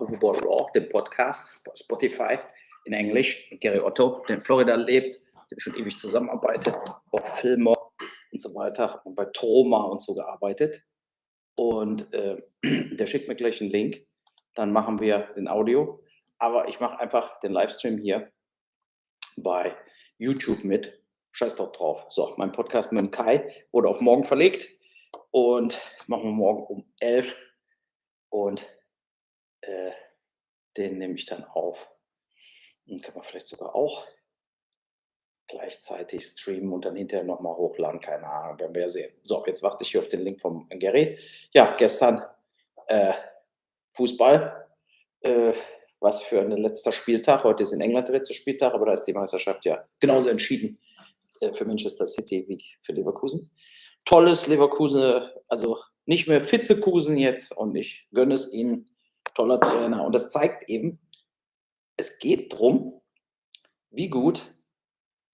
Uwe Boll Raw, dem Podcast bei Spotify in Englisch. Mit Gary Otto, der in Florida lebt, dem schon ewig zusammenarbeitet, auch Filmer und so weiter und bei Troma und so gearbeitet. Und der schickt mir gleich einen Link, dann machen wir den Audio. Aber ich mache einfach den Livestream hier bei YouTube mit. Scheiß doch drauf. So, mein Podcast mit dem Kai wurde auf morgen verlegt und machen wir morgen um 11 und den nehme ich dann auf. Den kann man vielleicht sogar auch gleichzeitig streamen und dann hinterher nochmal hochladen. Keine Ahnung, werden wir ja sehen. So, jetzt warte ich hier auf den Link vom Gary. Ja, gestern Fußball. Was für ein letzter Spieltag. Heute ist in England der letzte Spieltag, aber da ist die Meisterschaft ja genauso entschieden für Manchester City wie für Leverkusen. Tolles Leverkusen, also nicht mehr Vitzekusen jetzt und ich gönne es ihnen. Toller Trainer. Und das zeigt eben, es geht darum, wie gut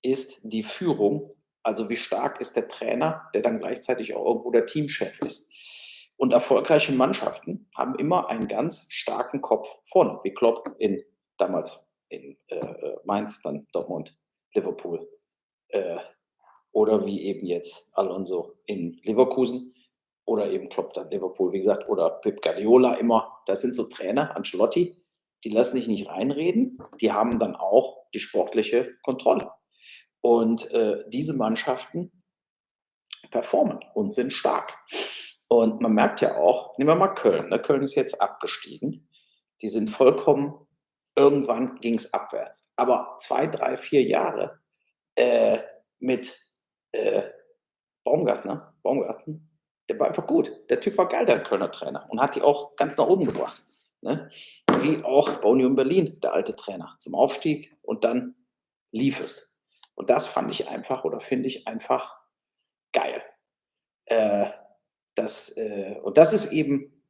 ist die Führung, also wie stark ist der Trainer, der dann gleichzeitig auch irgendwo der Teamchef ist. Und erfolgreiche Mannschaften haben immer einen ganz starken Kopf vorne, wie Klopp damals in Mainz, dann Dortmund, Liverpool. Oder wie eben jetzt Alonso in Leverkusen. Oder eben Klopp dann Liverpool, wie gesagt, oder Pep Guardiola immer. Das sind so Trainer, Ancelotti, die lassen dich nicht reinreden, die haben dann auch die sportliche Kontrolle. Und diese Mannschaften performen und sind stark. Und man merkt ja auch, nehmen wir mal Köln, ne? Köln ist jetzt abgestiegen, die sind vollkommen, irgendwann ging es abwärts. Aber 2, 3, 4 Jahre mit Baumgarten, der war einfach gut. Der Typ war geil, der Kölner Trainer, und hat die auch ganz nach oben gebracht. Ne? Wie auch bei Union Berlin, der alte Trainer, zum Aufstieg, und dann lief es. Und das fand ich einfach oder finde ich einfach geil. Und das ist eben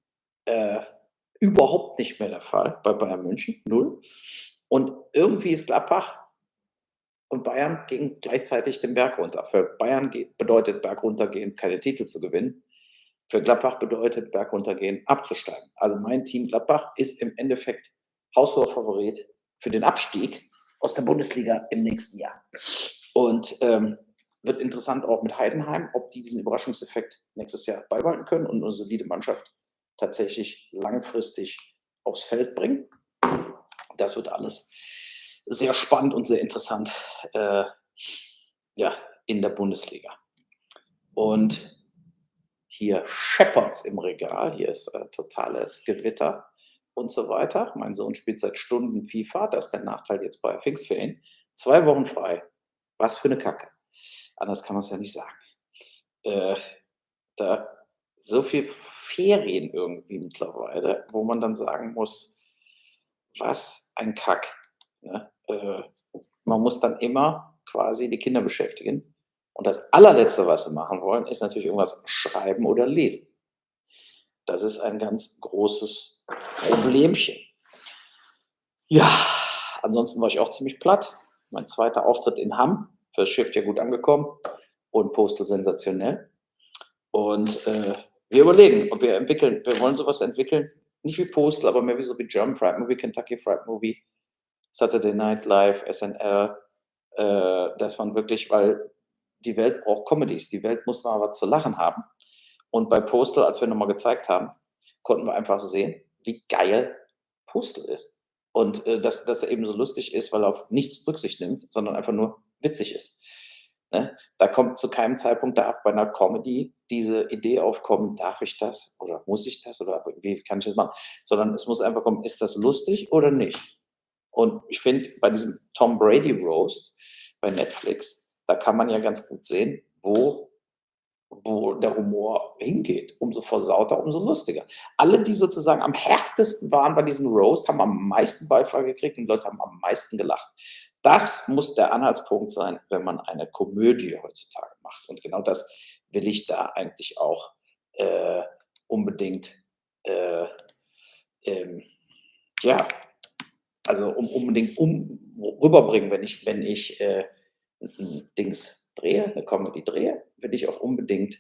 überhaupt nicht mehr der Fall bei Bayern München, null. Und irgendwie ist Gladbach und Bayern ging gleichzeitig den Berg runter. Für Bayern bedeutet Berg runtergehen, keine Titel zu gewinnen. Für Gladbach bedeutet Berg runtergehen, abzusteigen. Also mein Team Gladbach ist im Endeffekt haushoher Favorit für den Abstieg aus der Bundesliga im nächsten Jahr. Und wird interessant auch mit Heidenheim, ob die diesen Überraschungseffekt nächstes Jahr beibehalten können und eine solide Mannschaft tatsächlich langfristig aufs Feld bringen. Das wird alles sehr spannend und sehr interessant in der Bundesliga. Und hier scheppert's im Regal, hier ist totales Gewitter und so weiter. Mein Sohn spielt seit Stunden FIFA, das ist der Nachteil jetzt bei Pfingstferien. 2 Wochen frei. Was für eine Kacke. Anders kann man es ja nicht sagen. Da so viel Ferien irgendwie mittlerweile, wo man dann sagen muss, was ein Kack. Ne? Man muss dann immer quasi die Kinder beschäftigen. Und das allerletzte, was sie machen wollen, ist natürlich irgendwas schreiben oder lesen. Das ist ein ganz großes Problemchen. Ja, ansonsten war ich auch ziemlich platt. Mein zweiter Auftritt in Hamm, fürs Schiff ja gut angekommen und Postal sensationell. Und wir überlegen, ob wir wollen sowas entwickeln, nicht wie Postal, aber mehr wie so wie German Fried Movie, Kentucky Fried Movie, Saturday Night Live, SNL, dass man wirklich, weil die Welt braucht Comedies, die Welt muss mal was zu lachen haben. Und bei Postal, als wir nochmal gezeigt haben, konnten wir einfach sehen, wie geil Postal ist. Und dass er eben so lustig ist, weil er auf nichts Rücksicht nimmt, sondern einfach nur witzig ist. Ne? Da kommt zu keinem Zeitpunkt, darf bei einer Comedy diese Idee aufkommen, darf ich das oder muss ich das oder wie kann ich das machen? Sondern es muss einfach kommen, ist das lustig oder nicht? Und ich finde, bei diesem Tom Brady Roast bei Netflix, da kann man ja ganz gut sehen, wo der Humor hingeht. Umso versauter, umso lustiger. Alle, die sozusagen am härtesten waren bei diesem Roast, haben am meisten Beifall gekriegt und die Leute haben am meisten gelacht. Das muss der Anhaltspunkt sein, wenn man eine Komödie heutzutage macht. Und genau das will ich da eigentlich auch unbedingt unbedingt rüberbringen, wenn ich ein Dings drehe, eine Comedy drehe, will ich auch unbedingt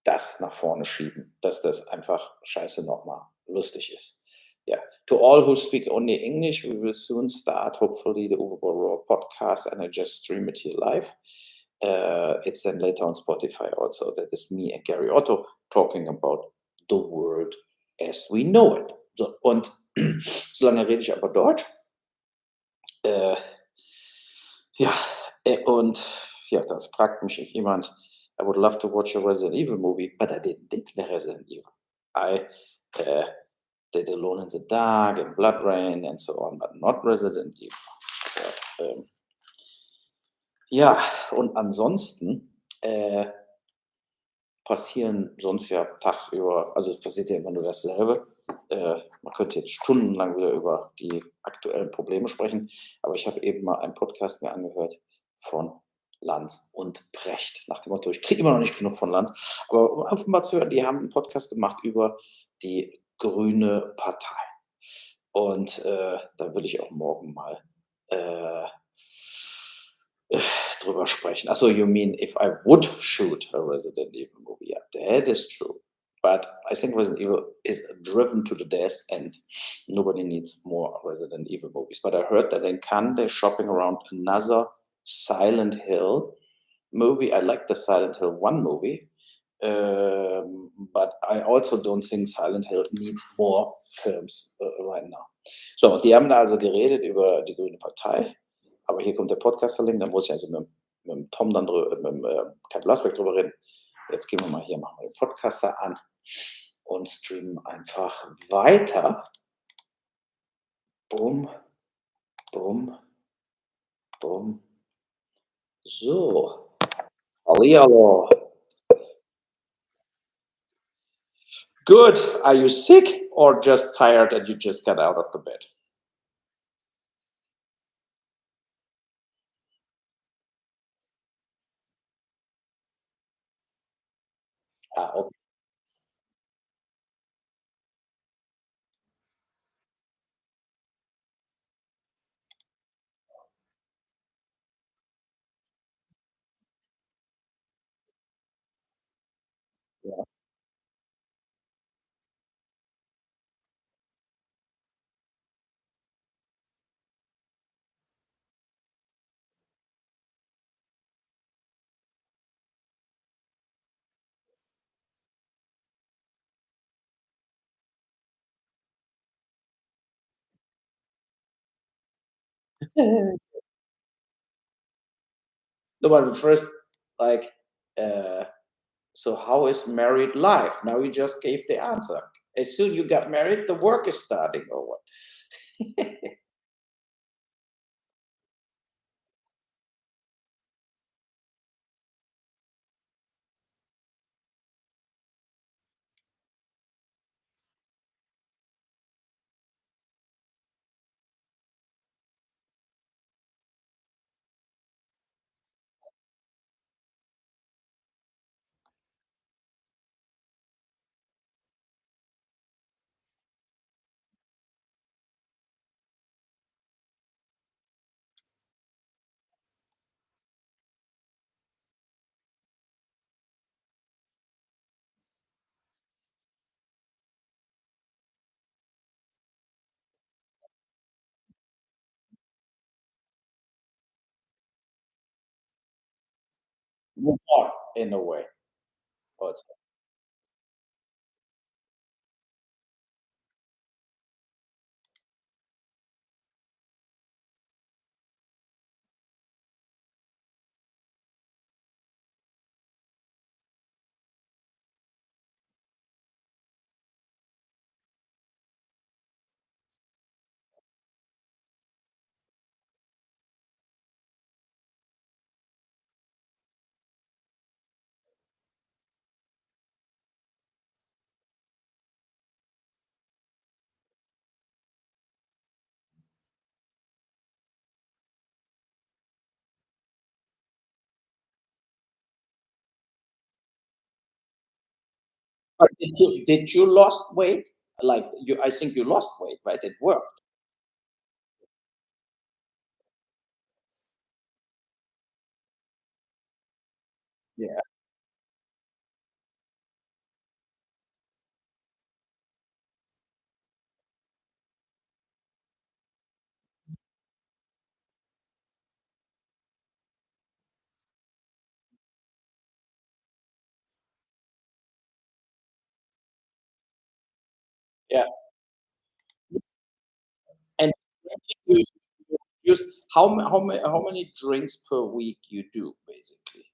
das nach vorne schieben, dass das einfach scheiße nochmal lustig ist. Yeah. To all who speak only English, we will soon start, hopefully, the Uwe Raw podcast, and I just stream it here live. It's then later on Spotify also. That is me and Gary Otto talking about the world as we know it. So, und solange rede ich aber Deutsch. Äh, ja, und ja, das fragt mich jemand, I would love to watch a Resident Evil movie, but I didn't did the Resident Evil. I uh, did Alone in the Dark and Blood Rain and so on, but not Resident Evil. So, ja, und ansonsten passieren sonst ja tagsüber, also es passiert ja immer nur dasselbe. Man könnte jetzt stundenlang wieder über die aktuellen Probleme sprechen, aber ich habe eben mal einen Podcast mir angehört von Lanz und Precht. Nach dem Motto, ich kriege immer noch nicht genug von Lanz, aber um einfach mal zu hören, die haben einen Podcast gemacht über die Grüne Partei. Und da will ich auch morgen mal äh, drüber sprechen. Achso, you mean if I would shoot a Resident Evil movie? Yeah, that is true. But I think Resident Evil is driven to the death, and nobody needs more Resident Evil movies. But I heard that in Cannes they're shopping around another Silent Hill movie. I like the Silent Hill 1 movie, but I also don't think Silent Hill needs more films right now. So, die haben da also geredet über die Grüne Partei, aber hier kommt der Podcaster-Link, da muss ich also mit dem Tom dann mit dem Kai Blasberg drüber reden. Jetzt gehen wir mal hier, machen wir den Podcaster an und streamen einfach weiter. Bumm, bumm, bumm. So, hallihallo. Good. Are you sick or just tired and you just got out of the bed? Ah, okay. Yeah. No, but first, like, uh, so how is married life? Now you just gave the answer. As soon you got married, the work is starting, or what? Move on in a way. Also. But did you lost weight? Like you, I think you lost weight, right? It worked. Yeah. Yeah. And you use how many drinks per week you do, basically?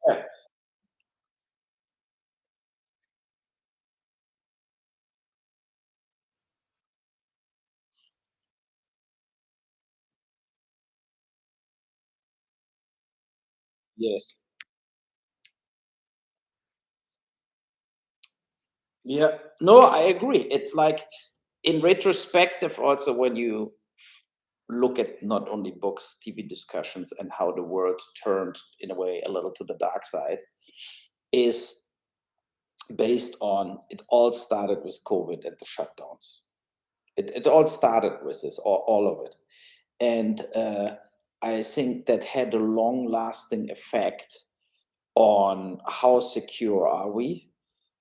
Yeah. Yes. Yeah. No, I agree. It's like in retrospective, also when you look at not only books, TV discussions, and how the world turned in a way a little to the dark side, is based on it all started with COVID and the shutdowns. It all started with this, all of it. And I think that had a long lasting effect on how secure are we,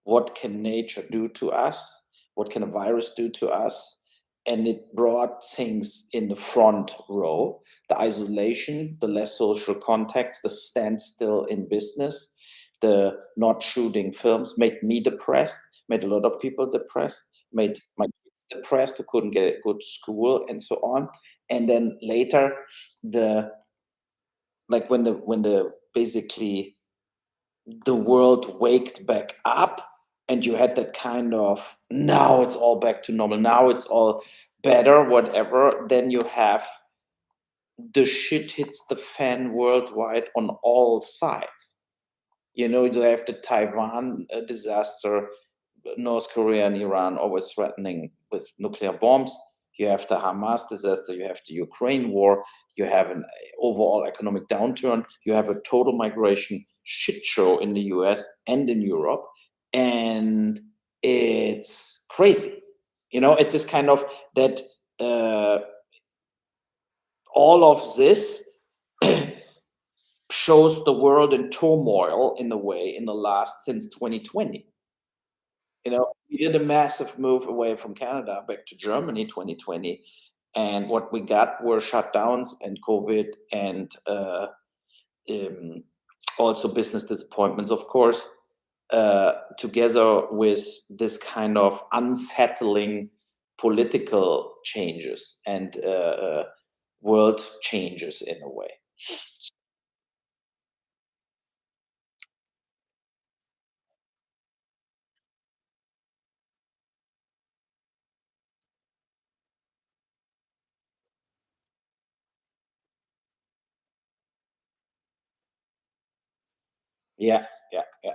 what can nature do to us, what can a virus do to us, and it brought things in the front row: the isolation, the less social contacts, the standstill in business, the not shooting films made me depressed, made a lot of people depressed, made my kids depressed who couldn't go to school, and so on. And then later, the like when the basically the world waked back up, and you had that kind of, now it's all back to normal, now it's all better, whatever, then you have the shit hits the fan worldwide on all sides. You have the Taiwan disaster, North Korea and Iran always threatening with nuclear bombs. You have the Hamas disaster. You have the Ukraine war. You have an overall economic downturn. You have a total migration shit show in the US and in Europe. And it's crazy. It's this kind of that uh, all of this shows the world in turmoil in a way in the last since 2020. We did a massive move away from Canada back to Germany 2020, and what we got were shutdowns and COVID and um, also business disappointments, of course, together with this kind of unsettling political changes and world changes in a way. Yeah, yeah, yeah.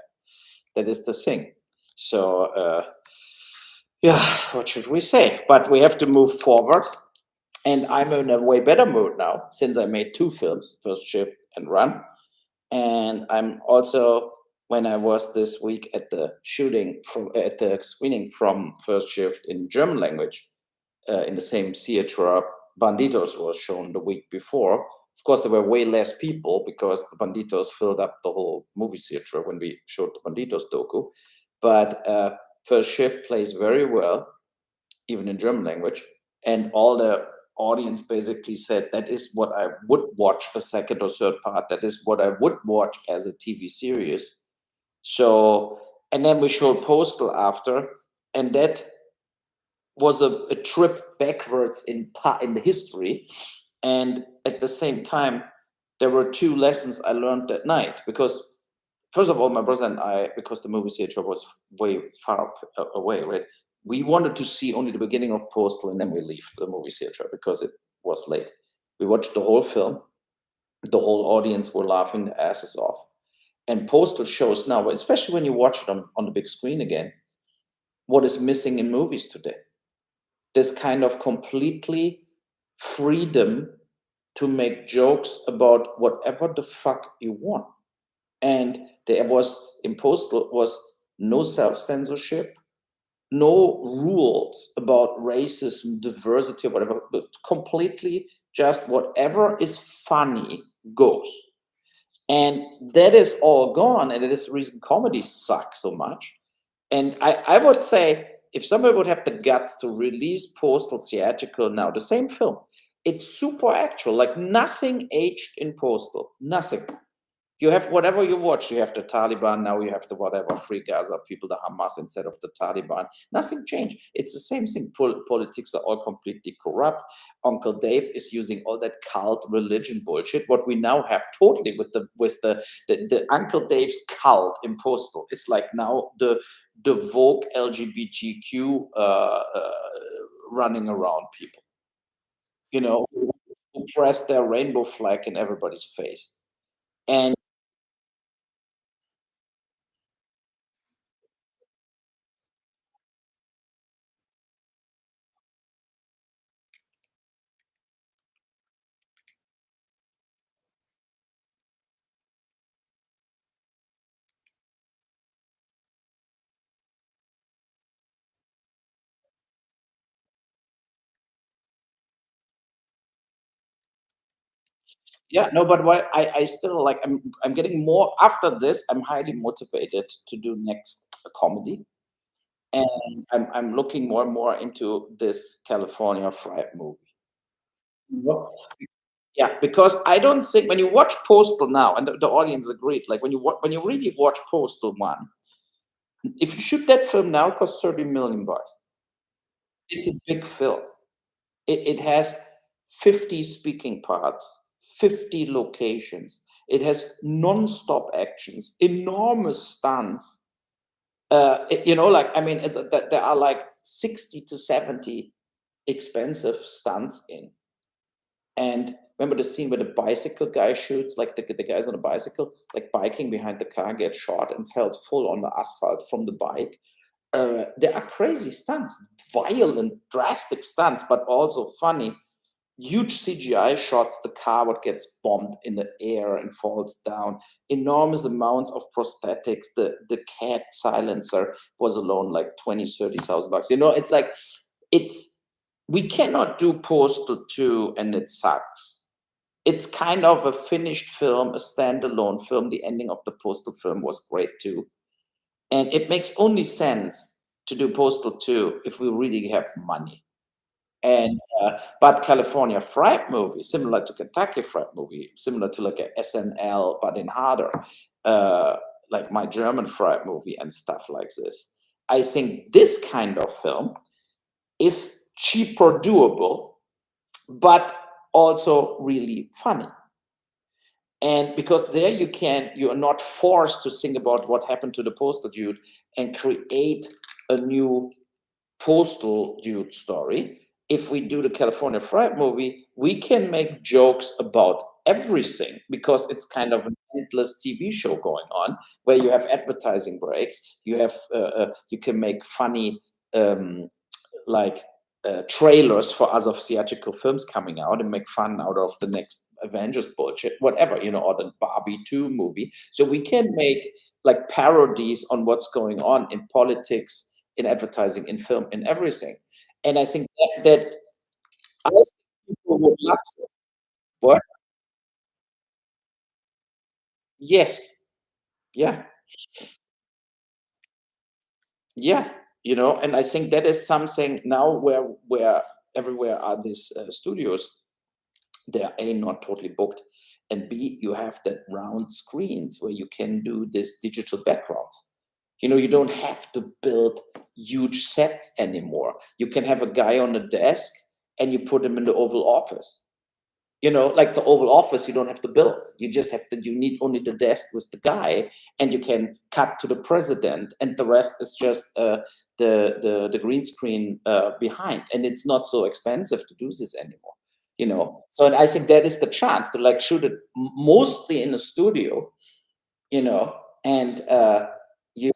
That is the thing. So, yeah, what should we say? But we have to move forward. And I'm in a way better mood now since I made two films, First Shift and Run. And I'm also, when I was this week at the shooting from at the screening from First Shift in German language, in the same theater Banditos was shown the week before. Of course, there were way less people because the Banditos filled up the whole movie theater when we showed the Banditos doku. But First Shift plays very well, even in German language. And all the audience basically said that is what I would watch a second or third part. That is what I would watch as a TV series. So, and then we showed Postal after, and that was a trip backwards in the history. And at the same time, there were two lessons I learned that night because first of all, my brother and I, because the movie theater was way far away, right? We wanted to see only the beginning of Postal, and then we leave the movie theater because it was late. We watched the whole film. The whole audience were laughing their asses off. And Postal shows now, especially when you watch it on the big screen again, what is missing in movies today. This kind of completely freedom to make jokes about whatever the fuck you want. And there was imposed was no self-censorship, no rules about racism, diversity, or whatever, but completely just whatever is funny goes. And that is all gone, and it is the reason comedy sucks so much. And I would say if somebody would have the guts to release Postal theatrical now, the same film, it's super actual, like nothing aged in Postal, nothing. You have whatever you watch. You have the Taliban now. You have the whatever Free Gaza people, the Hamas instead of the Taliban. Nothing changed. It's the same thing. Politics are all completely corrupt. Uncle Dave is using all that cult religion bullshit. What we now have totally with the Uncle Dave's cult in Postal is like now the woke LGBTQ running around people. Who press their rainbow flag in everybody's face. And yeah, no, but what I still like I'm getting more after this, I'm highly motivated to do next a comedy. And I'm looking more and more into this California Fried movie. What? Yeah, because I don't think when you watch Postal now, and the audience agreed, like when you really watch Postal one, if you shoot that film now, it costs 30 million bucks. It's a big film. It has 50 speaking parts, 50 locations. It has non-stop actions, enormous stunts. Like I mean, there are like 60 to 70 expensive stunts in. And remember the scene where the bicycle guy shoots, like the guys on a bicycle, like biking behind the car, gets shot and falls full on the asphalt from the bike. There are crazy stunts, violent, drastic stunts, but also funny. Huge CGI shots, the car what gets bombed in the air and falls down, enormous amounts of prosthetics. The cat silencer was alone like 20, 30,000 bucks. It's like it's we cannot do Postal 2 and it sucks. It's kind of a finished film, a standalone film. The ending of the Postal film was great too. And it makes only sense to do Postal 2 if we really have money. And but California Fried Movie, similar to Kentucky Fried Movie, similar to like a SNL, but in harder, uh, like my German Fried Movie and stuff like this. I think this kind of film is cheaper, doable, but also really funny. And because there you are not forced to think about what happened to the postal dude and create a new postal dude story. If we do the California Fried movie, we can make jokes about everything because it's kind of an endless TV show going on where you have advertising breaks. You can make funny um, like trailers for other theatrical films coming out and make fun out of the next Avengers bullshit, whatever, or the Barbie 2 movie. So we can make like parodies on what's going on in politics, in advertising, in film, in everything. And I think that I think people would love it. What? Yes. Yeah. Yeah. And I think that is something now where everywhere are these studios. They are A, not totally booked, and B, you have that round screens where you can do this digital background. You don't have to build huge sets anymore. You can have a guy on a desk and you put him in the Oval Office. Like the Oval Office, you don't have to build. You need only the desk with the guy, and you can cut to the president, and the rest is just the green screen behind, and it's not so expensive to do this anymore. So and I think that is the chance to like shoot it mostly in a studio, you know, and you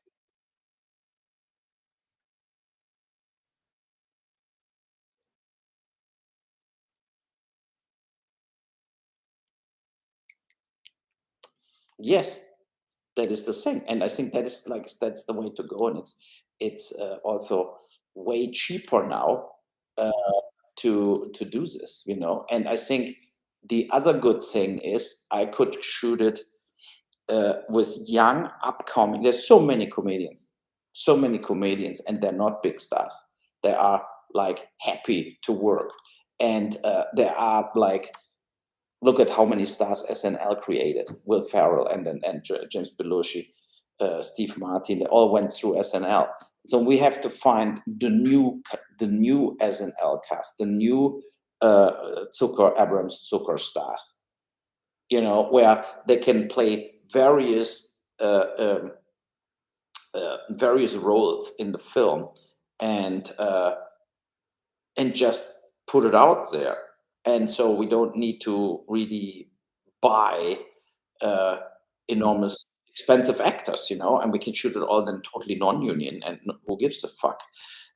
yes, that is the thing, and I think that's the way to go, and it's also way cheaper now uh, to do this, and I think the other good thing is I could shoot it with young upcoming. There's so many comedians, and they're not big stars. They are like happy to work, and they are like, look at how many stars SNL created. Will Ferrell and James Belushi, Steve Martin. They all went through SNL. So we have to find the new SNL cast, the new Zucker Abrams Zucker stars. Where they can play various roles in the film, and just put it out there. And so we don't need to really buy uh, enormous expensive actors, and we can shoot it all in totally non-union, and who gives a fuck?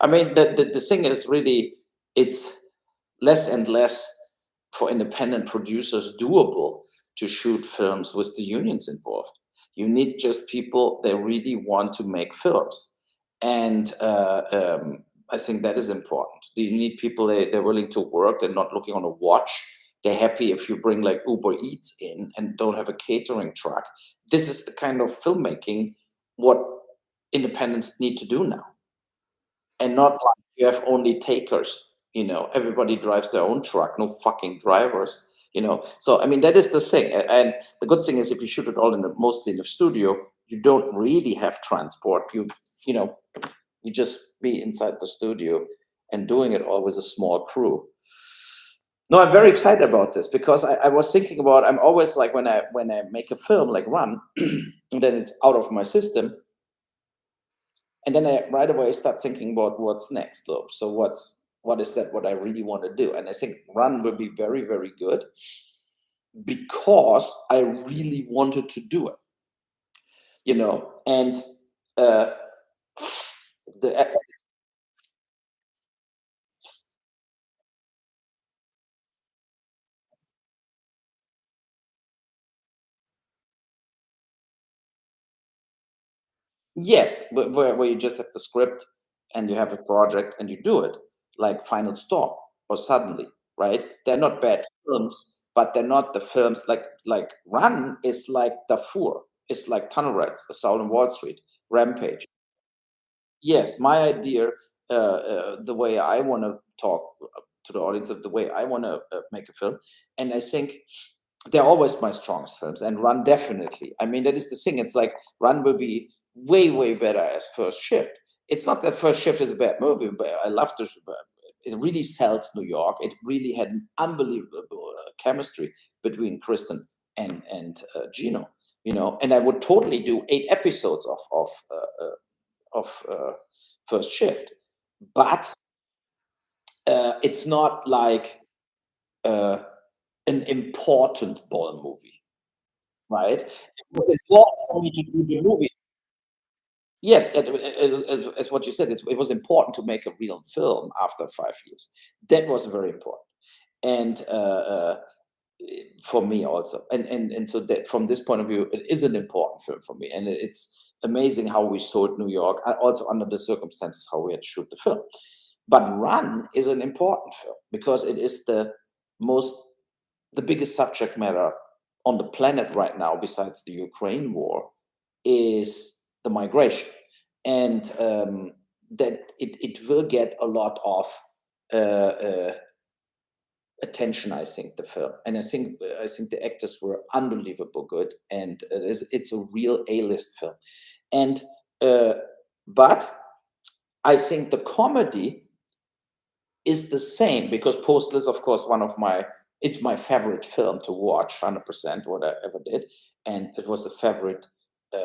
I mean, the thing is really, it's less and less for independent producers doable to shoot films with the unions involved. You need just people that really want to make films, and I think that is important. You need people they're willing to work. They're not looking on a watch. They're happy if you bring like Uber Eats in and don't have a catering truck. This is the kind of filmmaking what independents need to do now, and not like you have only takers. Everybody drives their own truck, no fucking drivers. So I mean that is the thing, and the good thing is if you shoot it all mostly in the studio, you don't really have transport. You know you just be inside the studio and doing it all with a small crew. No, I'm very excited about this because I was thinking about. I'm always like when I make a film like Run, and then it's out of my system, and then I right away start thinking about what's next, though. So what is that? What I really want to do, and I think Run will be very very good because I really wanted to do it. And uh, the Yes, where you just have the script and you have a project and you do it, like Final Stop or Suddenly, right? They're not bad films, but they're not the films like Run is like Darfur, it's like Tunnel Rats, Assault on Wall Street, Rampage. Yes, my idea, the way I want to talk to the audience of the way I want to make a film, and I think they're always my strongest films, and Run definitely. I mean, that is the thing. It's like Run will be way, way better as First Shift. It's not that First Shift is a bad movie, but I love the. it really sells New York. It really had an unbelievable chemistry between Kristen and Gino. And I would totally do 8 episodes of First Shift, but it's not like uh, an important Boll movie, right? It was important for me to do the movie. Yes, as what you said, it was important to make a real film after 5 years. That was very important, and for me also, and so that from this point of view, it is an important film for me, and it's amazing how we sold New York, also under the circumstances how we had to shoot the film. But Run is an important film because it is most the biggest subject matter on the planet right now, besides the Ukraine war, is the migration, and that it will get a lot of uh, uh, attention. I think the film, and I think the actors were unbelievable good, and it's a real A-list film, and uh, but I think the comedy is the same because Postal is, of course, one of my it's my favorite film to watch, 100% what I ever did, and it was a favorite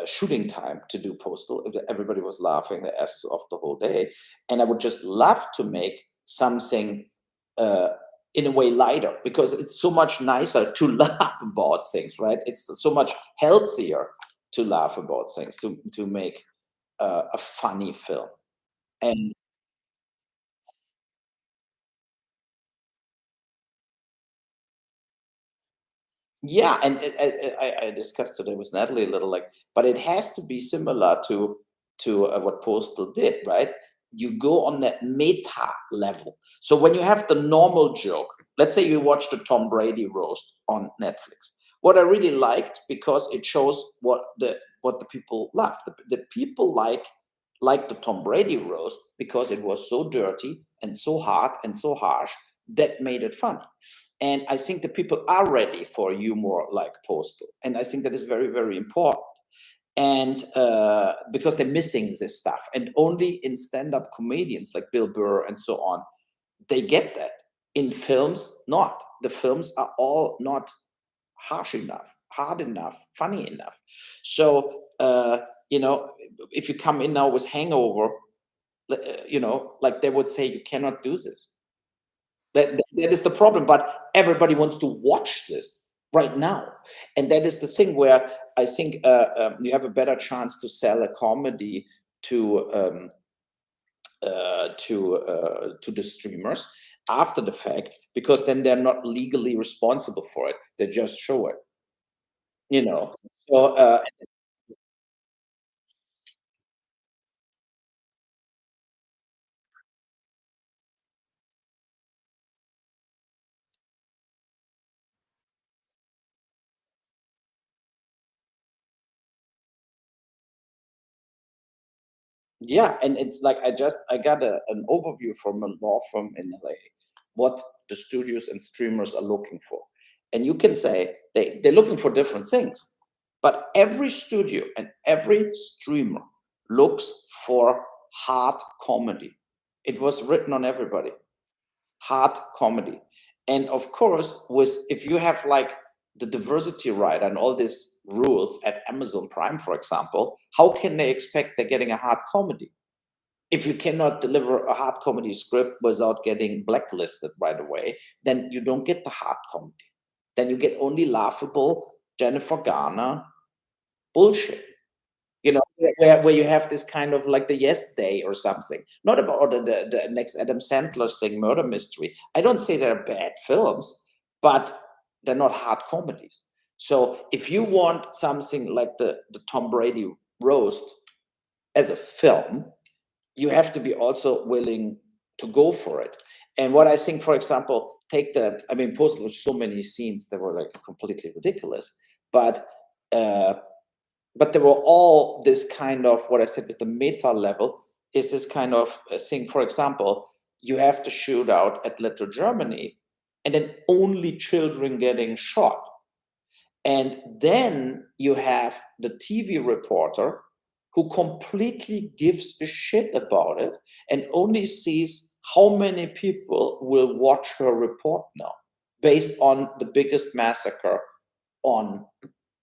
shooting time to do Postal. Everybody was laughing their asses off the whole day, and I would just love to make something uh, in a way lighter because it's so much nicer to laugh about things, right? It's so much healthier to laugh about things to make a funny film. And yeah, and I discussed today with Natalie a little, like, but it has to be similar to what Postal did, right? You go on that meta level. So when you have the normal joke, let's say you watch the Tom Brady roast on Netflix. What I really liked because it shows what the people love. The people like the Tom Brady roast because it was so dirty and so hard and so harsh that made it funny. And I think the people are ready for humor like Postal. And I think that is very, very important. And because they're missing this stuff. And only in stand up comedians like Bill Burr and so on, they get that. In films, not. The films are all not harsh enough, hard enough, funny enough. So, if you come in now with Hangover, like they would say, you cannot do this. That is the problem, but everybody wants to watch this right now, and that is the thing where I think you have a better chance to sell a comedy to to the streamers after the fact, because then they're not legally responsible for it. They just show it, you know. So yeah, and it's like I got an overview from a law firm in LA, what the studios and streamers are looking for. And you can say they're looking for different things, but every studio and every streamer looks for hard comedy. It was written on everybody, hard comedy. And of course, with if you have like the diversity right and all these rules at Amazon Prime, for example, how can they expect they're getting a hard comedy? If you cannot deliver a hard comedy script without getting blacklisted right away, then you don't get the hard comedy. Then you get only laughable Jennifer Garner bullshit. Where you have this kind of like the Yes Day or something. Not about the next Adam Sandler thing, Murder Mystery. I don't say they're bad films, but they're not hard comedies. So if you want something like the Tom Brady roast as a film, you have to be also willing to go for it. And what I think, for example, take that. I mean, Postal was so many scenes that were like completely ridiculous, but uh, but they were all this kind of what I said with the meta level is this kind of thing. For example, you have to shoot out at Little Germany, and then only children getting shot. And then you have the TV reporter who completely gives a shit about it and only sees how many people will watch her report now based on the biggest massacre on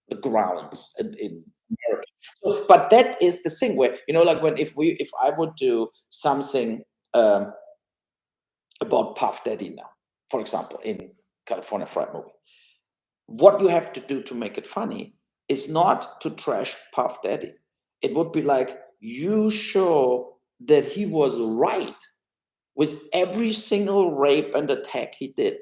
the grounds in America? So, but that is the thing where, like when if I would do something um, about Puff Daddy now, for example, in California Fried Movie, what you have to do to make it funny is not to trash Puff Daddy. It would be like you show that he was right with every single rape and attack he did.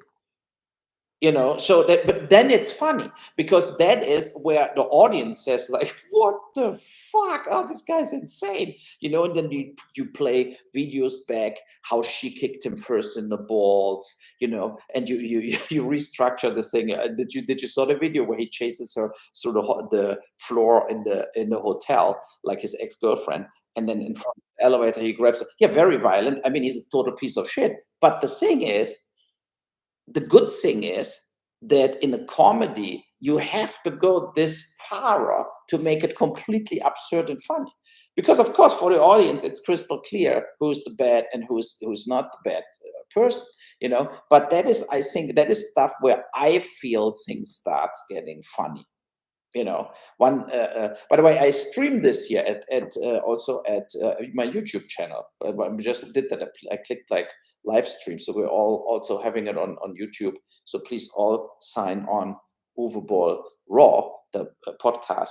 So that, but then it's funny because that is where the audience says like, what the fuck, oh, this guy's insane. And then you play videos back how she kicked him first in the balls, and you restructure the thing. Did you saw the video where he chases her through the floor in the hotel like his ex-girlfriend, and then in front of the elevator he grabs her. Yeah, very violent. I mean, he's a total piece of shit, but the good thing is that in a comedy, you have to go this far to make it completely absurd and funny. Because of course, for the audience, it's crystal clear who's the bad and who's not the bad person. But that is, I think, that is stuff where I feel things starts getting funny. One by the way, I streamed this year at also at my YouTube channel. I just did that. I clicked like live stream, so we're all also having it on YouTube. So please all sign on Boll Raw, the podcast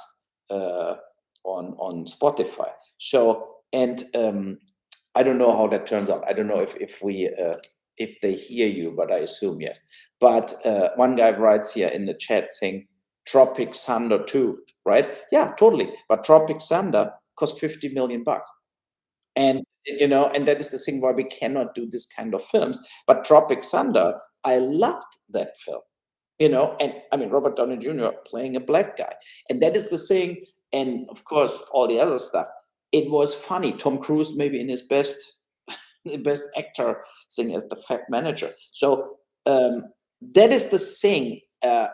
uh, on Spotify. So and I don't know how that turns out. I don't know if they hear you, but I assume yes. But one guy writes here in the chat saying Tropic Thunder 2, right? Yeah, totally. But Tropic Thunder cost 50 million bucks. And that is the thing why we cannot do this kind of films. But Tropic Thunder, I loved that film. And I mean Robert Downey Jr. playing a black guy. And that is the thing. And of course, all the other stuff. It was funny. Tom Cruise maybe in his best the best actor thing as the fat manager. So that is the thing.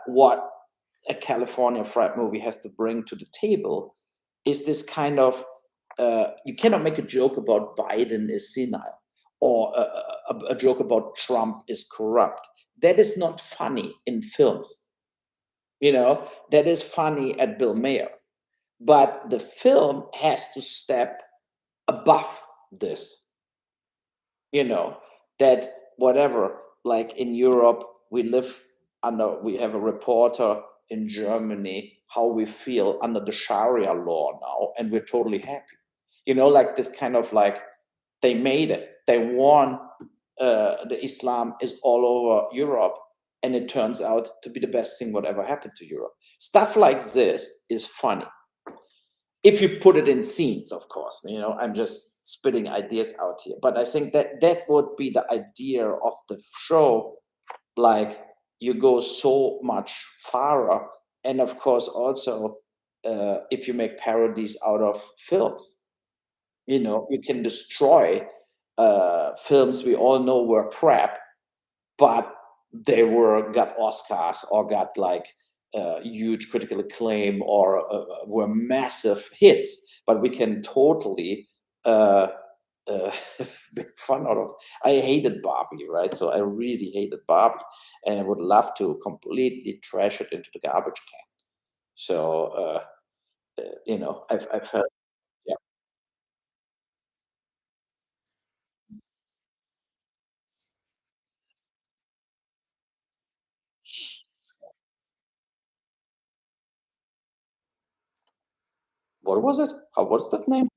What a California Fried Movie has to bring to the table is this kind of you cannot make a joke about Biden is senile or a joke about Trump is corrupt. That is not funny in films. That is funny at Bill Mayer. But the film has to step above this you know that whatever, like in Europe we have a reporter in Germany how we feel under the Sharia law now, and we're totally happy. Like this kind of like they made it, they won. The Islam is all over Europe, and it turns out to be the best thing whatever happened to Europe. Stuff like this is funny if you put it in scenes, of course. I'm just spitting ideas out here, but I think that would be the idea of the show. Like you go so much farther, and of course also if you make parodies out of films, you can destroy films we all know were crap, but they got Oscars or got like huge critical acclaim or were massive hits. But we can totally uh, uh, make fun out of. I hated Barbie, right? So I really hated Barbie, and I would love to completely trash it into the garbage can. So I've heard. Yeah. What was it? How was that name?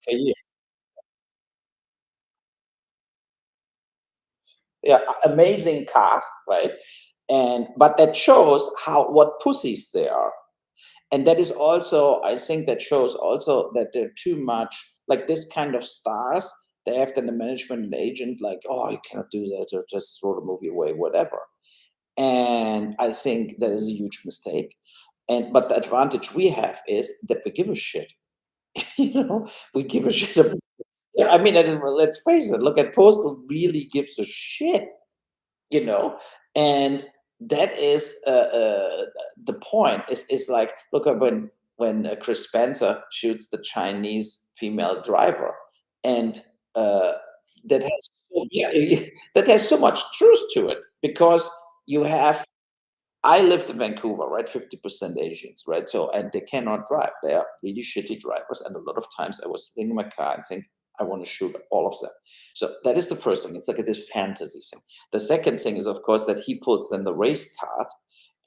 Yeah, yeah, amazing cast, right? And but that shows how what pussies they are. And that is also, I think that shows also that they're too much like this kind of stars. They have then the management and agent like, oh, you cannot do that, or just throw the movie away, whatever. And I think that is a huge mistake. And but the advantage we have is that we give a shit. You know, we give a shit. Yeah, I mean, let's face it. Look at Postal really gives a shit, you know, and that is the point. Is like look at when Chris Spencer shoots the Chinese female driver, and uh, that has yeah, that has so much truth to it because you have I lived in Vancouver, right? 50% Asians, right? So, and they cannot drive. They are really shitty drivers. And a lot of times I was sitting in my car and think, I want to shoot all of them. So that is the first thing. It's like this fantasy thing. The second thing is, of course, that he pulls then the race card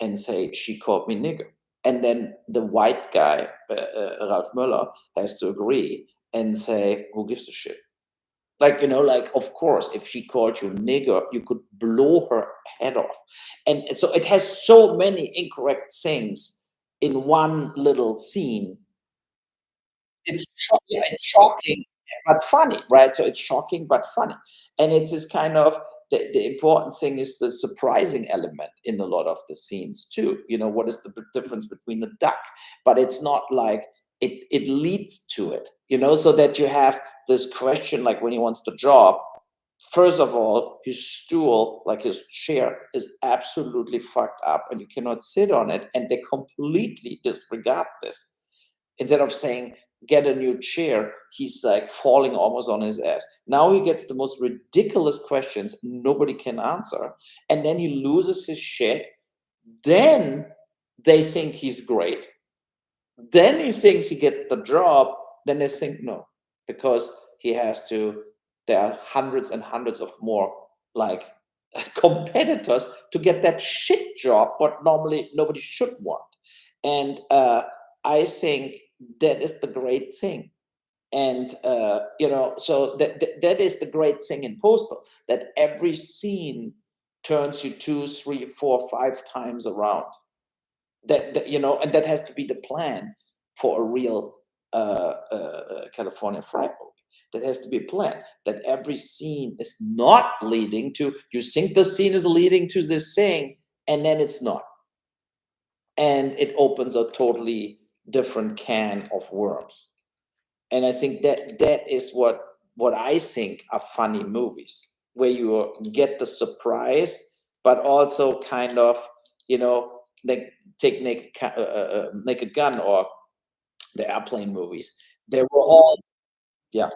and say, she called me nigger. And then the white guy, Ralph Möller, has to agree and say, who gives a shit? Like, you know, like, of course, if she called you nigger, you could blow her head off. And so it has so many incorrect things in one little scene. Yeah, it's shocking but funny, right? So it's shocking but funny. And it's this kind of the important thing is the surprising element in a lot of the scenes too. You know, what is the difference between a duck? But it's not like it leads to it, you know, so that you have this question like when he wants the job. First of all, his stool, like his chair, is absolutely fucked up and you cannot sit on it. And they completely disregard this. Instead of saying, get a new chair, he's like falling almost on his ass. Now he gets the most ridiculous questions nobody can answer. And then he loses his shit. Then they think he's great. Then he thinks he gets the job. Then they think no, because he has to. There are hundreds and hundreds of more like competitors to get that shit job, what normally nobody should want. And I think that is the great thing. And you know, so that is the great thing in Postal that every scene turns you two, three, four, five times around that you know, and that has to be the plan for a real California Fried movie. That has to be a plan. That every scene is not leading to. You think the scene is leading to this thing, and then it's not, and it opens a totally different can of worms. And I think that that is what I think are funny movies, where you get the surprise, but also kind of, you know, like take Naked Gun or the airplane movies. They were all yeah.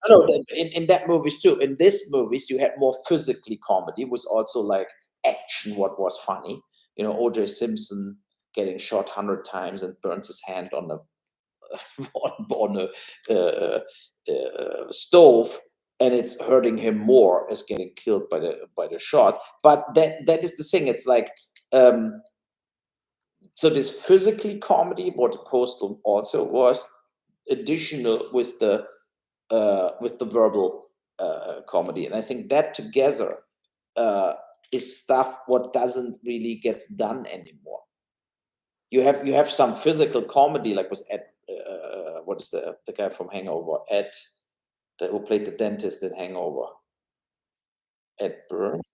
I know that in that movies too. In this movies, you had more physically comedy, was also like action. What was funny, you know, O.J. Simpson getting shot 100 times and burns his hand on the on a stove, and it's hurting him more as getting killed by the shot. But that is the thing. It's like so this physically comedy, what Postal also was, additional with the verbal comedy, and I think that together uh, is stuff what doesn't really gets done anymore. You have some physical comedy like was Ed what is the guy from Hangover, Ed, who played the dentist in Hangover, Ed Burns,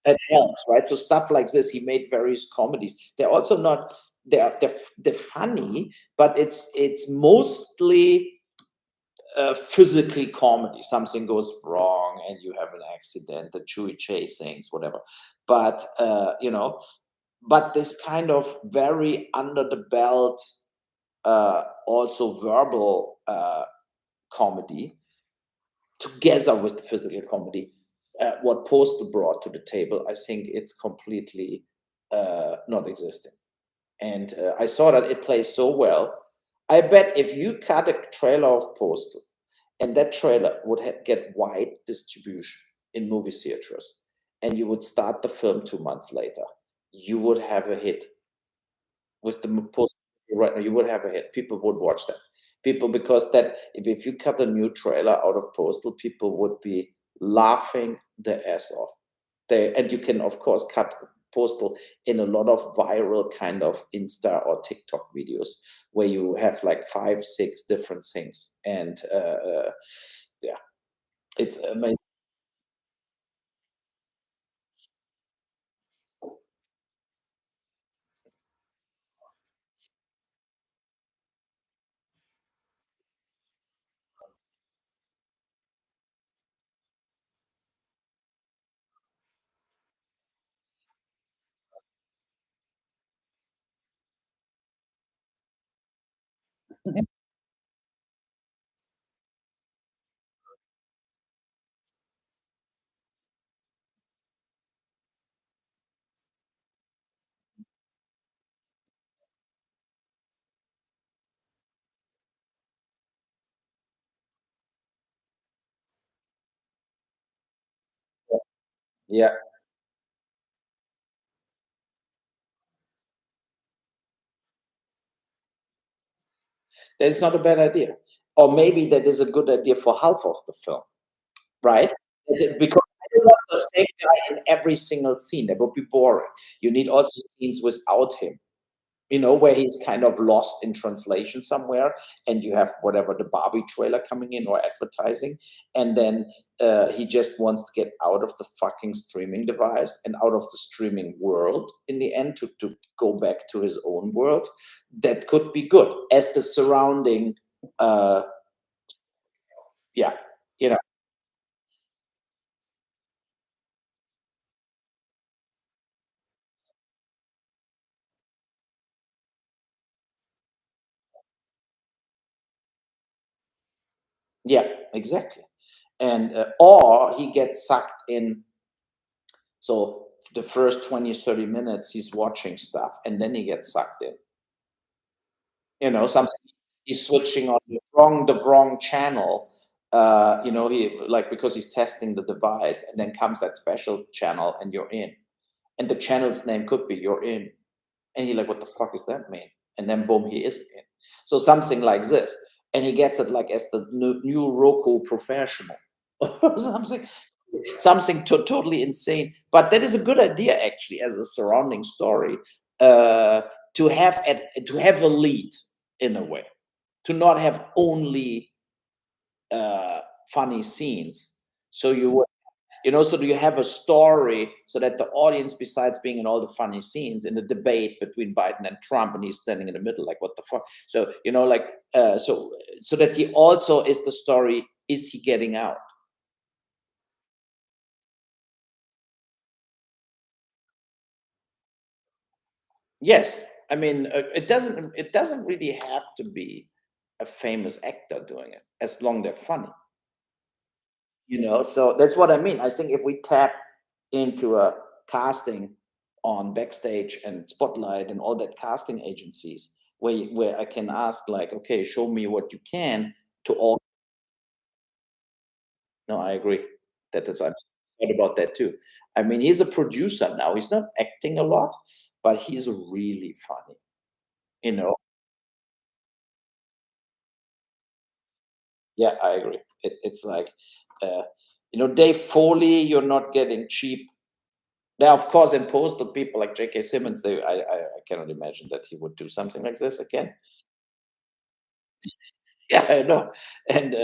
Ed Helms, right? So stuff like this, he made various comedies. They're also not they're funny, but it's mostly physically comedy. Something goes wrong and you have an accident, the Chewy Chase things, whatever. But you know, but this kind of very under the belt also verbal comedy together with the physical comedy. What Postal brought to the table, I think it's completely not existing. And I saw that it plays so well. I bet if you cut a trailer of Postal and that trailer would get wide distribution in movie theaters, and you would start the film 2 months later, you would have a hit with the Postal right now. You would have a hit. People would watch that People, because that if you cut a new trailer out of Postal, people would be laughing their ass off. And you can of course cut Postal in a lot of viral kind of Insta or TikTok videos where you have like 5, 6 different things, and yeah, it's amazing. Yeah, that's not a bad idea. Or maybe that is a good idea for half of the film, right? Because I don't want the same guy in every single scene. That would be boring. You need also scenes without him, where he's kind of lost in translation somewhere, and you have whatever the Barbie trailer coming in or advertising, and then he just wants to get out of the fucking streaming device and out of the streaming world in the end to go back to his own world. That could be good as the surrounding, uh, yeah, you know, yeah, exactly. And or he gets sucked in. So the first 20, 30 minutes, he's watching stuff, and then he gets sucked in. Something he's switching on the wrong channel. He like because he's testing the device, and then comes that special channel, and you're in. And the channel's name could be "You're in," and you're like, "What the fuck does that mean?" And then boom, he is in. So something like this, and he gets it like as the new Roku professional, or something totally insane. But that is a good idea actually as a surrounding story, uh, to have a lead in a way, to not have only uh, funny scenes. So so do you have a story so that the audience, besides being in all the funny scenes in the debate between Biden and Trump, and he's standing in the middle, like what the fuck? So like so that he also is the story. Is he getting out? Yes, I mean it doesn't really have to be a famous actor doing it as long they're funny. So that's what I mean. I think if we tap into a casting on Backstage and Spotlight and all that casting agencies where I can ask like, okay, show me what you can to all. No, I agree. I'm sad about that too. I mean, he's a producer now. He's not acting a lot, but he's really funny. You know, Yeah, I agree. It's like, uh, Dave Foley, you're not getting cheap. Now, of course, in Postal, people like J.K. Simmons, I cannot imagine that he would do something like this again. Yeah, I know. And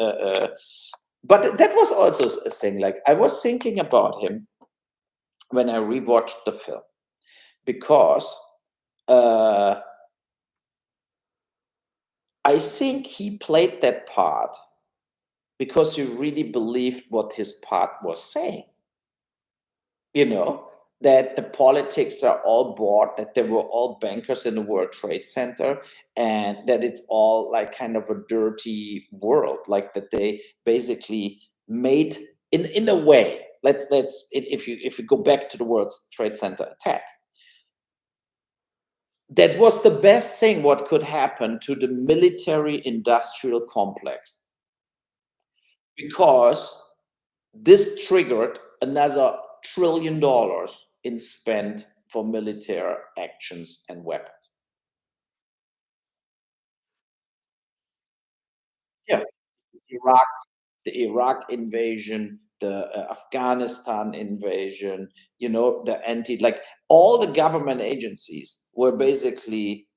but that was also a thing. Like I was thinking about him when I rewatched the film because uh, I think he played that part because he really believed what his part was saying. you know, that the politics are all bought, that they were all bankers in the World Trade Center, and that it's all like kind of a dirty world, like that they basically made in a way. If you go back to the World Trade Center attack, that was the best thing what could happen to the military industrial complex because this triggered another $1 trillion in spend for military actions and weapons. Yeah, Iraq, the Iraq invasion, the Afghanistan invasion, the like all the government agencies were basically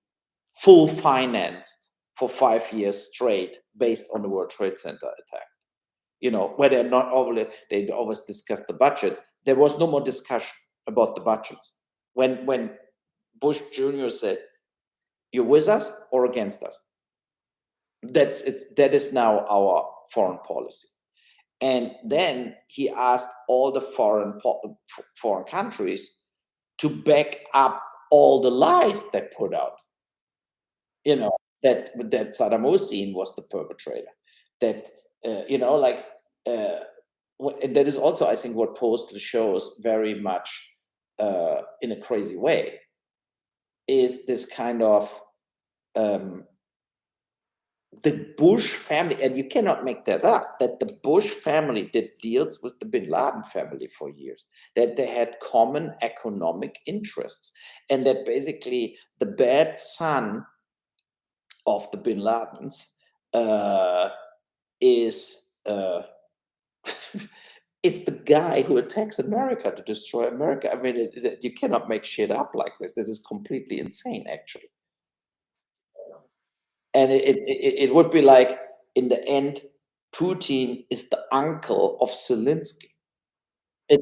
full financed for 5 years straight based on the World Trade Center attack. Where they're not overly, they always discuss the budgets. There was no more discussion about the budgets. When Bush Jr. said, "You're with us or against us," that is now our foreign policy. And then he asked all the foreign countries to back up all the lies they put out. You know that Saddam Hussein was the perpetrator. That like and that is also, I think, what Postal shows very much in a crazy way is this kind of um, the Bush family, and you cannot make that up, that the Bush family did deals with the Bin Laden family for years, that they had common economic interests, and that basically the bad son of the Bin Ladens uh, is is the guy who attacks America to destroy America. I mean, you cannot make shit up like this. This is completely insane, actually. And it would be like, in the end, Putin is the uncle of Zelensky. It,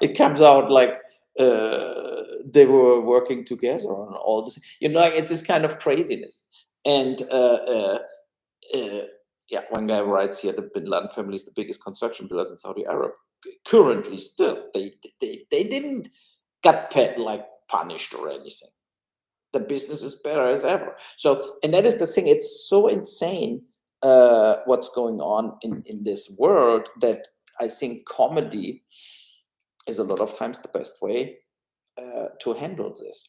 it comes out like they were working together on all this. Like, it's this kind of craziness. And uh, yeah, one guy writes here, the Bin Laden family is the biggest construction builders in Saudi Arabia. Currently, still, they didn't get like punished or anything. The business is better as ever. So, and that is the thing. It's so insane what's going on in this world, that I think comedy is a lot of times the best way to handle this.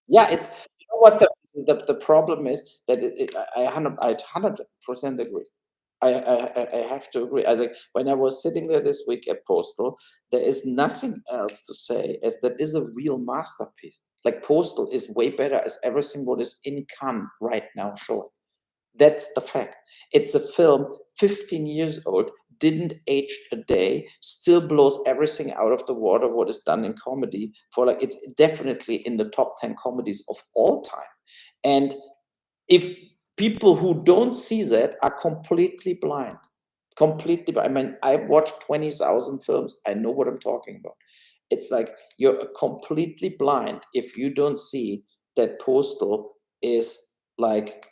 Yeah, it's, what the problem is, that I 100% agree. I have to agree. I think when I was sitting there this week at Postal, there is nothing else to say as that is a real masterpiece. Like, Postal is way better as everything what is in Cannes right now showing. That's the fact. It's a film 15 years old, didn't age a day, still blows everything out of the water what is done in comedy. For like, it's definitely in the top 10 comedies of all time. And if people who don't see that are completely blind, completely I mean, I've watched 20,000 films. I know what I'm talking about. It's like, you're completely blind if you don't see that Postal is like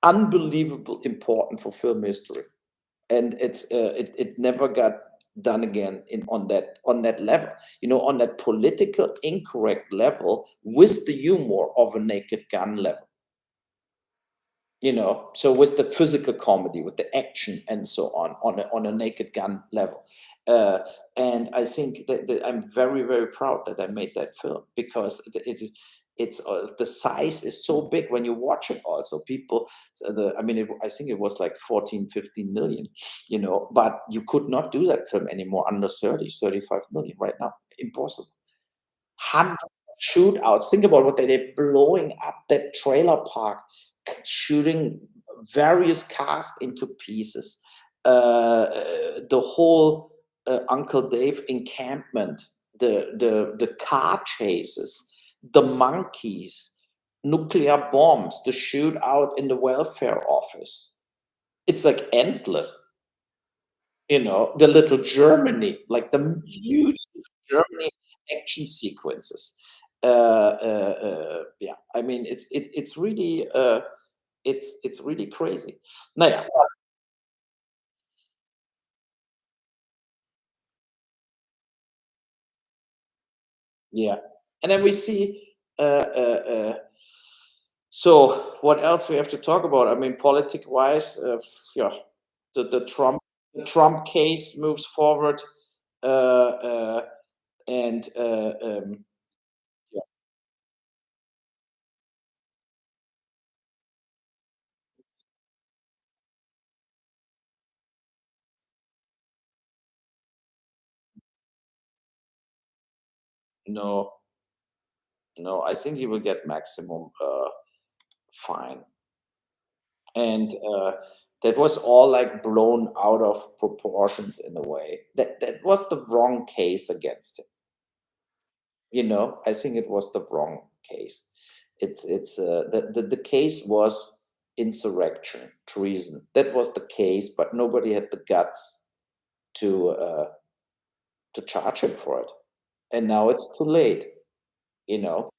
unbelievable important for film history, and it never got done again in on that level, on that political incorrect level, with the humor of a Naked Gun level. So with the physical comedy, with the action and so on a Naked Gun level. uh, and I think that I'm very, very proud that I made that film, because it's the size is so big when you watch it. Also, people, I mean, I think it was like 14, 15 million, but you could not do that film anymore under 30, 35 million right now. Impossible. Hundreds of shootouts. Think about what they did, blowing up that trailer park, shooting various cars into pieces. The whole Uncle Dave encampment, the car chases, the monkeys, nuclear bombs, the shootout in the welfare office. It's like endless. The little Germany, like the huge Germany action sequences. Yeah, I mean, it's really it's really crazy. Na ja, yeah, and then we see. So what else we have to talk about? I mean, politic wise, yeah, the Trump case moves forward, uh, uh, and yeah, No, no, I think he will get maximum fine. And that was all like blown out of proportions in a way. That was the wrong case against him. I think it was the wrong case. The case was insurrection, treason. That was the case, but nobody had the guts to uh, to charge him for it. And now it's too late. You know.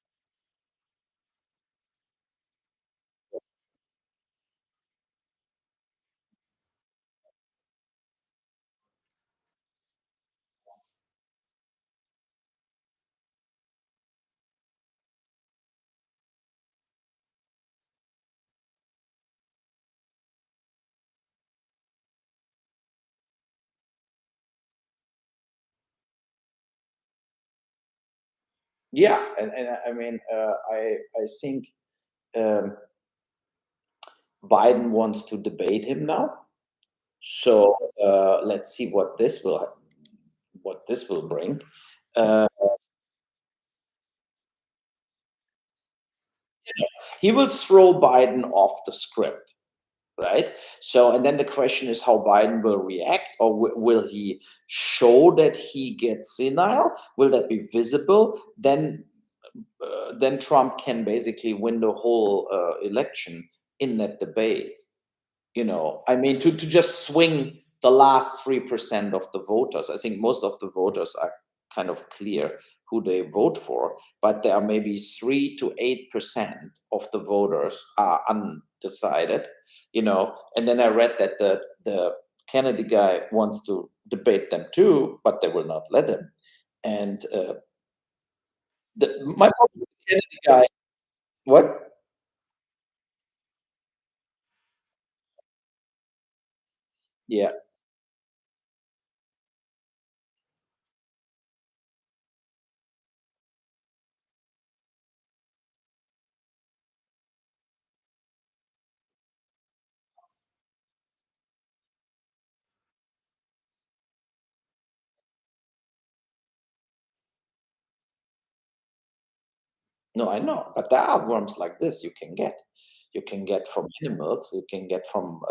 Yeah, and I mean, I think um, Biden wants to debate him now. So let's see what this will bring. Uh, he will throw Biden off the script, right? So, and then the question is how Biden will react, or will he show that he gets senile? Will that be visible? Then Trump can basically win the whole election in that debate. I mean, to just swing the last 3% of the voters. I think most of the voters are kind of clear who they vote for, but there are maybe 3 to 8% of the voters are undecided. And then I read that the Kennedy guy wants to debate them too, but they will not let him. And my problem with the Kennedy guy, what? Yeah. No, I know, but there are worms like this you can get. You can get from animals, you can get from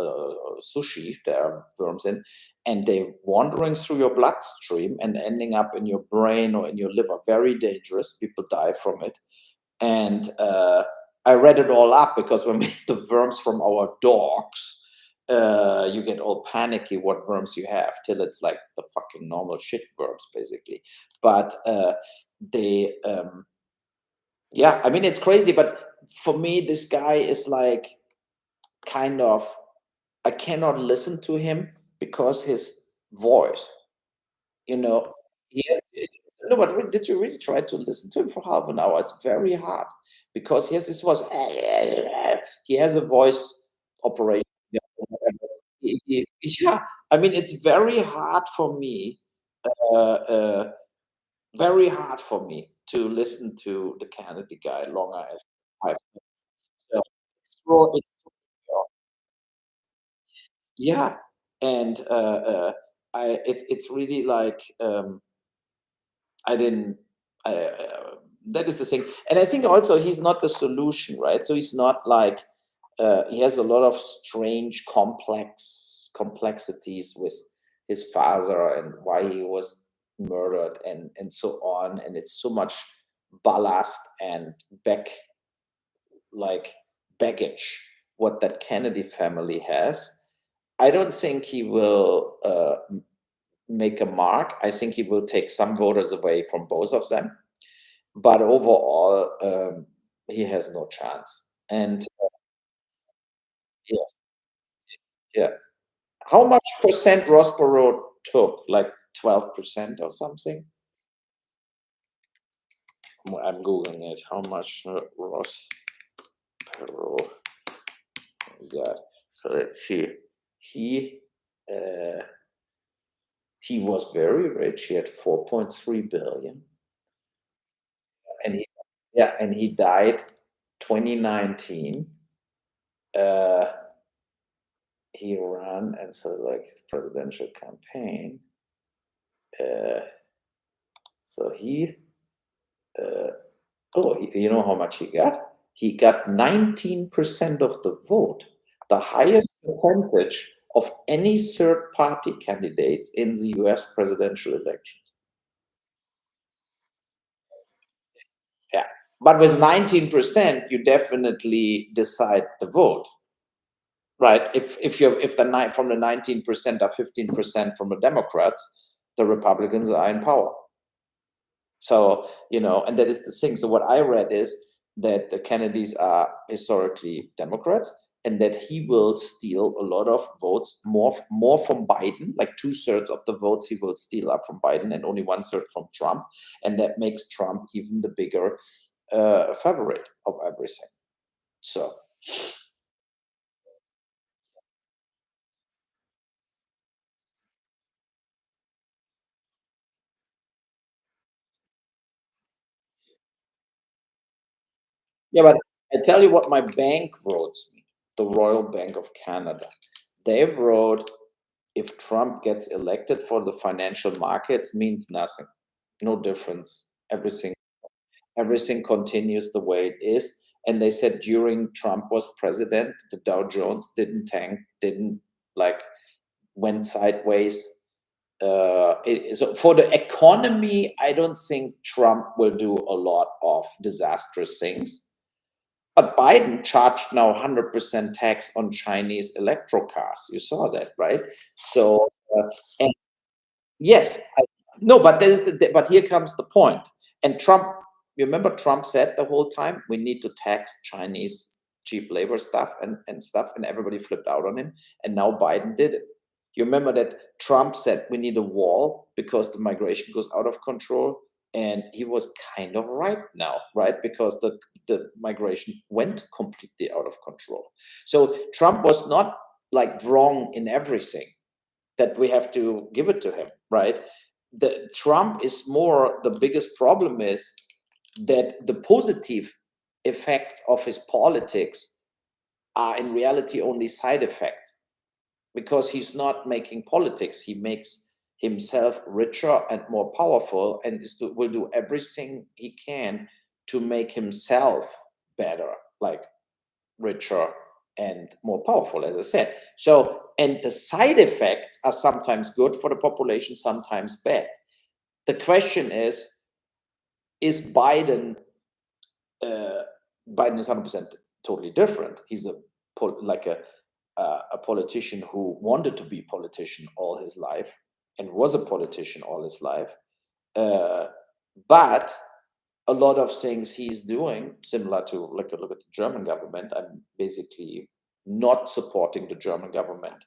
sushi, there are worms in, and they're wandering through your bloodstream and ending up in your brain or in your liver. Very dangerous. People die from it. And I read it all up because when we get the worms from our dogs, you get all panicky what worms you have till it's like the fucking normal shit worms, basically. But they yeah, I mean, it's crazy, but for me, this guy is like kind of, I cannot listen to him because his voice, you know, he has, no, but did you really try to listen to him for half an hour? It's very hard because he has this voice. He has a voice operation. Yeah, yeah, I mean, it's very hard for me. Uh, Very hard for me to listen to the Kennedy guy longer as 5 minutes. So yeah, and it's really like I didn't. That is the thing, and I think also he's not the solution, right? So he's not like he has a lot of strange, complexities with his father and why he was murdered and so on, and it's so much ballast and like baggage what that Kennedy family has. I don't think he will make a mark. I think he will take some voters away from both of them, but overall, he has no chance. And yes, yeah. How much percent Rossborough took? Like 12% or something? I'm googling it. How much Rossborough got? So let's see. He uh, he was very rich. He had 4.3 billion, and he died 2019. Uh, he ran, and so like his presidential campaign. Uh, so he Uh, oh, you know how much he got? He got 19% of the vote, the highest percentage of any third party candidates in the US presidential elections. Yeah. But with 19%, you definitely decide the vote, right? If the nine from the 19% are 15% from the Democrats, the Republicans are in power. So, and that is the thing. So what I read is that the Kennedys are historically Democrats, and that he will steal a lot of votes, more from Biden, like two-thirds of the votes he will steal up from Biden, and only one-third from Trump, and that makes Trump even the bigger favorite of everything. So yeah, but I tell you what my bank wrote me, the Royal Bank of Canada. They wrote, if Trump gets elected, for the financial markets means nothing, no difference. Everything continues the way it is. And they said during Trump was president, the Dow Jones didn't tank, didn't like went sideways. So for the economy, I don't think Trump will do a lot of disastrous things. But Biden charged now 100% tax on Chinese electro cars. You saw that, right? So, and yes, no, but but here comes the point. And Trump, remember, Trump said the whole time we need to tax Chinese cheap labor stuff and stuff, and everybody flipped out on him. And now Biden did it. You remember that Trump said we need a wall because the migration goes out of control, and he was kind of right now, right? Because the migration went completely out of control. So Trump was not like wrong in everything, that we have to give it to him, right? The Trump is more, the biggest problem is that the positive effects of his politics are in reality only side effects, because he's not making politics, he makes himself richer and more powerful, and will do everything he can to make himself better, like richer and more powerful, as I said. So, and the side effects are sometimes good for the population, sometimes bad. The question is uh, Biden is 100% totally different. He's like a politician who wanted to be a politician all his life and was a politician all his life. Uh, but a lot of things he's doing, similar to, like, look at the German government. I'm basically not supporting the German government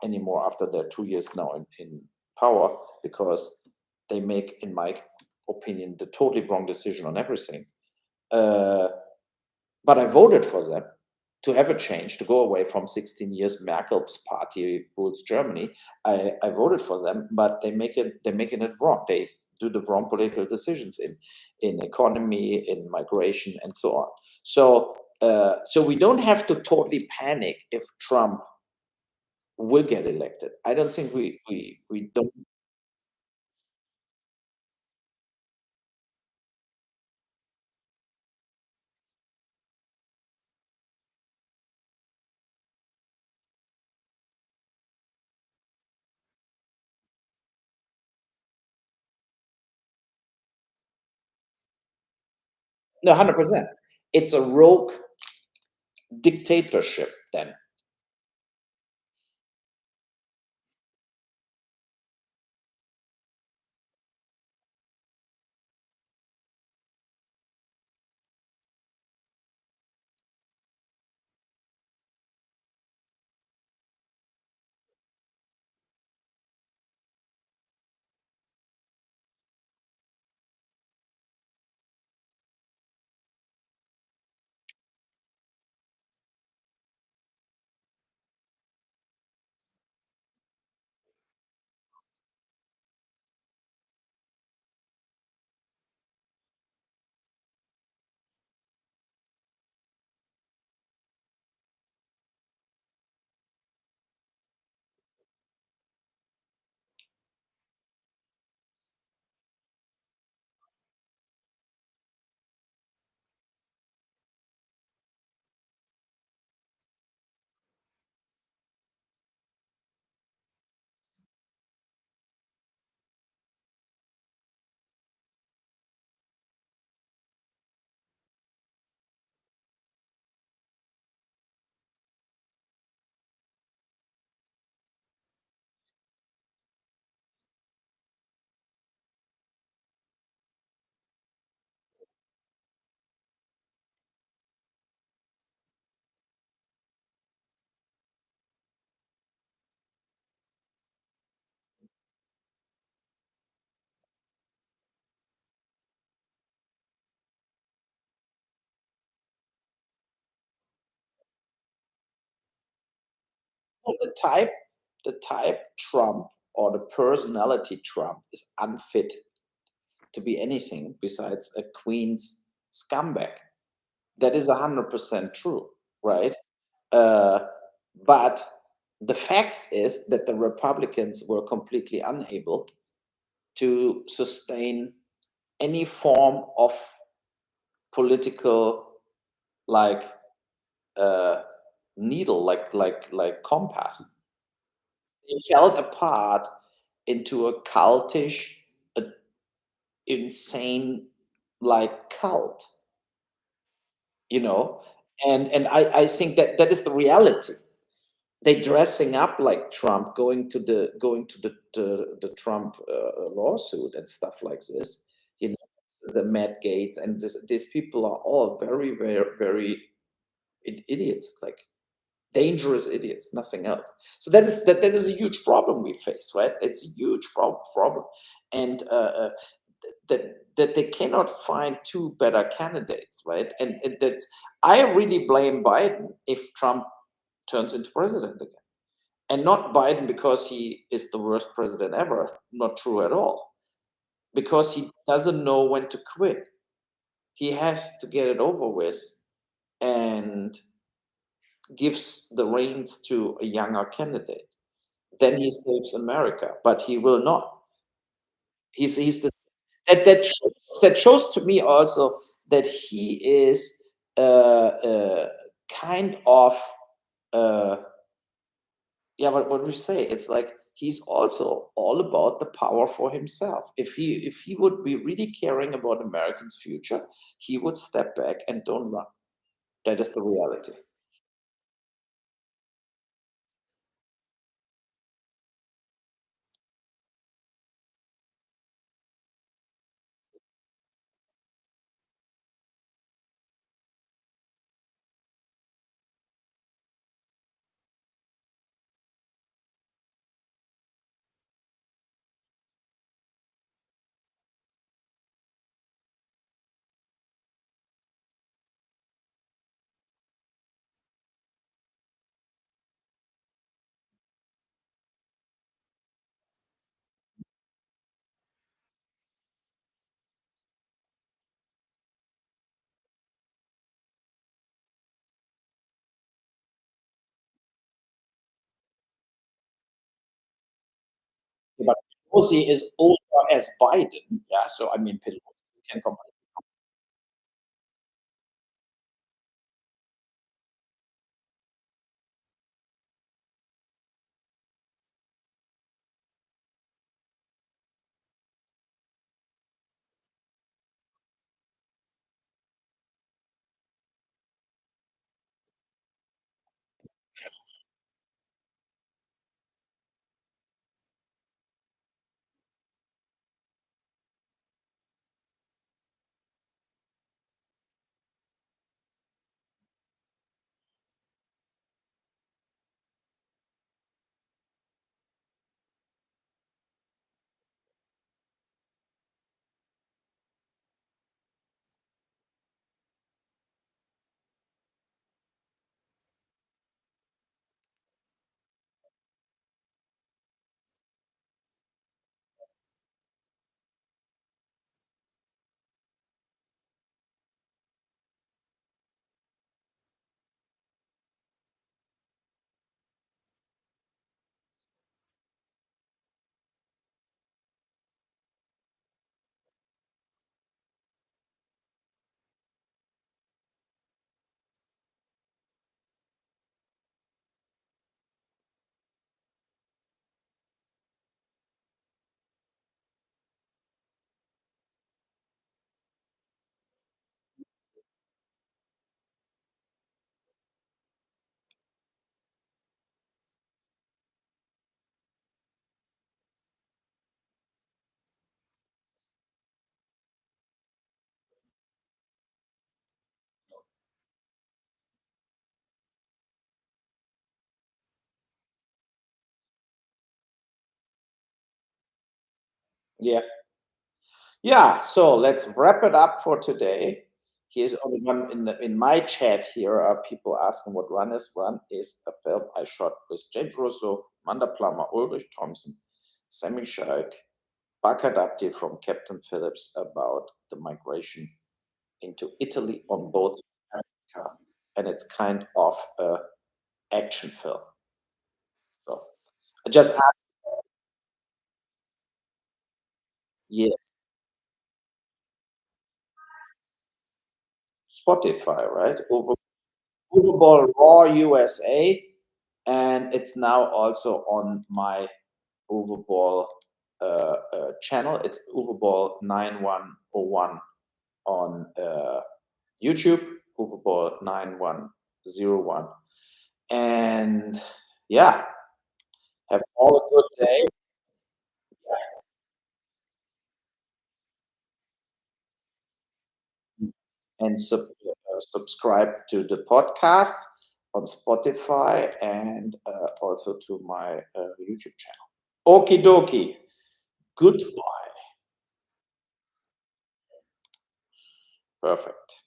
anymore after their 2 years now in power, because they make, in my opinion, the totally wrong decision on everything. Uh, but I voted for them to have a change, to go away from 16 years Merkel's party rules Germany. I voted for them, but they're making it wrong. They do the wrong political decisions in economy, in migration, and so on. So so we don't have to totally panic if Trump will get elected. I don't think we don't. No, 100%. It's a rogue dictatorship then. the type Trump or the personality Trump is unfit to be anything besides a queen's scumbag. That is 100% true, right? Uh, but the fact is that the Republicans were completely unable to sustain any form of political, like, uh, needle, like compass. They fell apart into a cultish, a insane, like, cult, you know? And I think that that is the reality. They dressing up like Trump, going to the Trump, lawsuit and stuff like this, you know, the Matt Gates, and these people are all very, very, very idiots, like dangerous idiots, nothing else. So that is a huge problem we face, right? It's a huge problem, and that they cannot find two better candidates, right? And that I really blame Biden if Trump turns into president again, and not Biden because he is the worst president ever. Not true at all. Because he doesn't know when to quit. He has to get it over with and gives the reins to a younger candidate. Then he saves America, but he will not. He's this that shows to me also that he is, kind of, uh, yeah, what we say, it's like he's also all about the power for himself. If he would be really caring about Americans' future, he would step back and don't run. That is the reality. But Pelosi is older as Biden, yeah. So I mean, Pelosi can compare. Yeah. Yeah, so let's wrap it up for today. Here's only one in my chat. Here are people asking what Run is. Run is a film I shot with James Russo, Amanda Plummer, Ulrich Thompson, Sammy Shaik, Bakar Dabdi from Captain Phillips about the migration into Italy on boats in Africa, and it's kind of a action film. So I just asked, yes, Spotify, right? Overball Raw USA, and it's now also on my Overball channel. It's Overball 9101 on YouTube, Overball 9101. And yeah, have all a good day and subscribe to the podcast on Spotify and also to my YouTube channel. Okie dokie. Goodbye. Perfect.